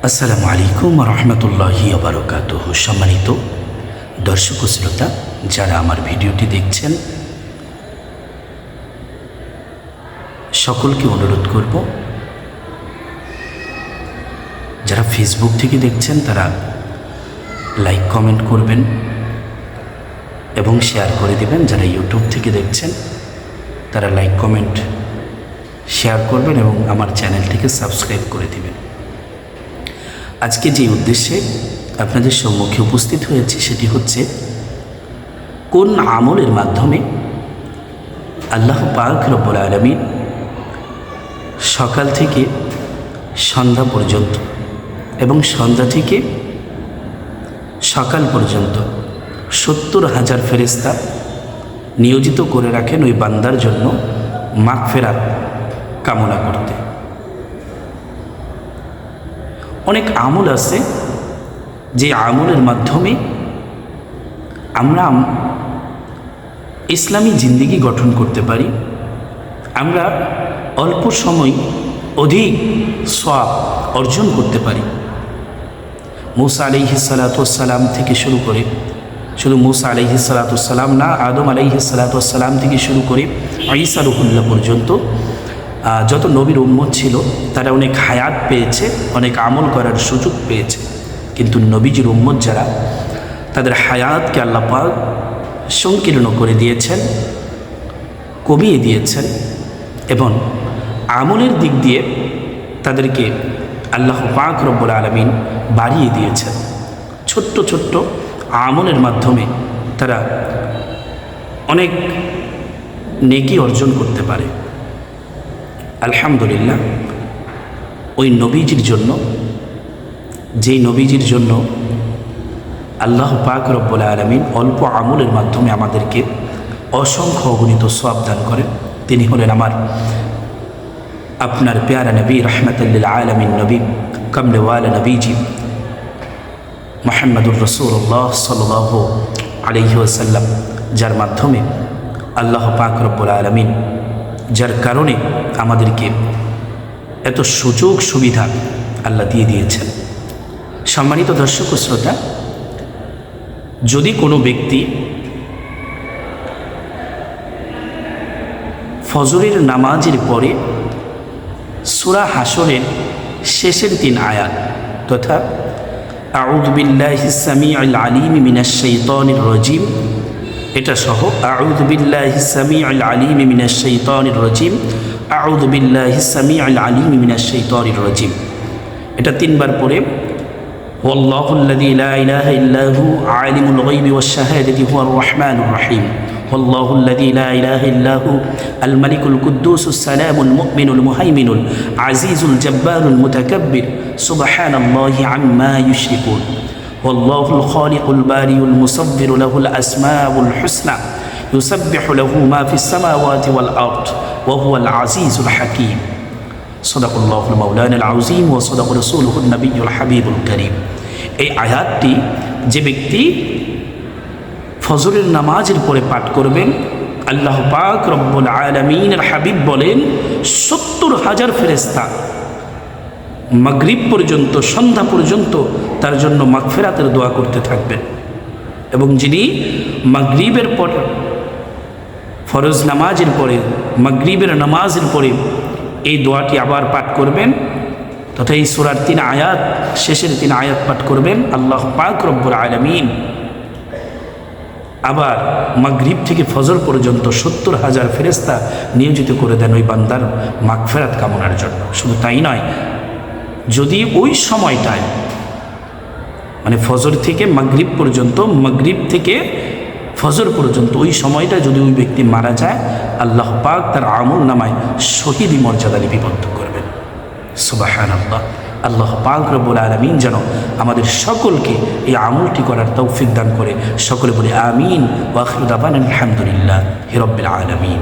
আসসালামু আলাইকুম রহমতুল্লাহি বারাকাতুহু। সম্মানিত দর্শক ও শ্রোতা, যারা আমার ভিডিওটি দেখছেন সকলকে অনুরোধ করব, যারা ফেসবুক থেকে দেখছেন তারা লাইক কমেন্ট করবেন এবং শেয়ার করে দেবেন। যারা ইউটিউব থেকে দেখছেন তারা লাইক কমেন্ট শেয়ার করবেন এবং আমার চ্যানেলটিকে সাবস্ক্রাইব করে দেবেন। আজকে যে উদ্দেশ্যে আপনাদের সম্মুখে উপস্থিত হয়েছে সেটি হচ্ছে কোন আমলের মাধ্যমে আল্লাহ পাক রব্বুল আলামিন সকাল থেকে সন্ধ্যা পর্যন্ত এবং সন্ধ্যা থেকে সকাল পর্যন্ত 70,000 ফেরেশতা নিয়োজিত করে রাখেন ওই বান্দার জন্য মাগফিরাত কামনা করতে। অনেক আমল আছে যে আমলের মাধ্যমে আমরা ইসলামী জিন্দেগি গঠন করতে পারি, আমরা অল্প সময় অধিক সওয়াব অর্জন করতে পারি। মূসা আলাইহিস সালাতু ওয়াস সালাম থেকে শুরু করে, শুধু মূসা আলাইহিস সালাতু ওয়াস সালাম না, আদম আলাইহিস সালাতু ওয়াস সালাম থেকে শুরু করে ঈসা রুহুল্লাহ পর্যন্ত যত নবীর উম্মত ছিল তারা অনেক হায়াত পেয়েছে, অনেক আমল করার সুযোগ পেয়েছে। কিন্তু নবীজির উম্মত যারা, তাদের হায়াতকে আল্লাহ পাক সংকীর্ণ করে দিয়েছেন, কমিয়ে দিয়েছেন এবং আমলের দিক দিয়ে তাদেরকে আল্লাহ পাক রব্বুল আলামিন বাড়িয়ে দিয়েছেন। ছোট্ট ছোট্ট আমলের মাধ্যমে তারা অনেক নেকি অর্জন করতে পারে। আলহামদুলিল্লাহ, ওই নবীজির জন্য, যেই নবীজির জন্য আল্লাহ পাক রব্বুল আলামিন অল্প আমলের মাধ্যমে আমাদেরকে অসংখ্য অগণিত সওয়াব দান করেন, তিনি হলেন আমার আপনার প্যারা নবী, রহমাতুল লিল আলামিন নবী, কামলেওয়ালা নবীজি মুহাম্মদুর রাসূলুল্লাহ সাল্লাল্লাহু আলাইহি ওয়াসাল্লাম, যার মাধ্যমে আল্লাহ পাক রব্বুল আলামিন, যার কারণে আমাদেরকে এত সুযোগ সুবিধা আল্লাহ দিয়ে দিয়েছেন। সম্মানিত দর্শক ও শ্রোতা, যদি কোনো ব্যক্তি ফজরের নামাজের পরে সূরা হাশরের শেষের 3 আয়াত তথা আউযু বিল্লাহিস সামিউল আলিম মিনাশ শাইতানির রাজিম, এটা সহ আউযু বিল্লাহিস সামিউল আলিম মিনাশ শাইতানির রাজিম, আউযু বিল্লাহিস সামিউল আলিম মিনাশ শাইতানির রাজিম, এটা 3 বার পড়ে ওয়াল্লাহুল্লাযী লা ইলাহা ইল্লা হু আলিমুল গায়বি ওয়াশ শাহাদাতি হুয়ার রাহমানুর রহিম, ওয়াল্লাহুল্লাযী লা ইলাহা ইল্লা হু আল মালিকুল কুদ্দুসুস সালামুল মুমিনুল মুহাইমিনুল আজিজুল জব্বারুল মুতাকাব্বির সুবহানাল্লাহি আম্মা ইউশরিকুন, ওয়াল্লাহুল খালিকুল বারিউল মুসাব্বিরু লাহুল আসমাউল হুসনা ইউসাব্বিহু লাহু মা ফিস সামাওয়াতি ওয়াল আরদ ওয়া হুয়াল আজিজুল হাকীম। সাদাকাল্লাহুল মাওলানাল আযীম ওয়া সাদাকা রাসূলুহুন নবিয়্যুল হাবিবুল কারীম। এই আয়াতটি যে ব্যক্তি ফজরের নামাজের পরে পাঠ করবেন, আল্লাহ পাক রব্বুল আলামিনের হাবিব বলেন 70,000 ফেরেশতা মাগরিব পর্যন্ত, সন্ধ্যা পর্যন্ত তার জন্য মাগফিরাতের দোয়া করতে থাকবেন। এবং যিনি মাগরিবের পর, ফরজ নামাজের পরে, মাগরিবের নামাজের পরে এই দোয়াটি আবার পাঠ করবেন তথা এই সূরার 3 আয়াত, শেষের 3 আয়াত পাঠ করবেন, আল্লাহ পাক রব্বুল আলামিন আবার মাগরিব থেকে ফজর পর্যন্ত 70,000 ফেরেশতা নিয়োজিত করে দেন ওই বান্দার মাগফিরাত কামনার জন্য। শুধু তাই নয়, যদি ওই সময়টায় মানে ফজর থেকে মাগরিব পর্যন্ত, মাগরিব থেকে ফজর পর্যন্ত ওই সময়টা যদি ওই ব্যক্তি মারা যায়, আল্লাহ পাক তার আমল নামায় শহীদি মর্যাদা লিপিবদ্ধ করবেন। সুবহানাল্লাহ। আল্লাহ পাক রব্বুল আলামিন যেন আমাদের সকলকে এই আমলটি করার তৌফিক দান করে। সকলে বলে আমিন। ওয়া আখিরু দাওয়ানা আলহামদুলিল্লাহি রাব্বিল আলামিন।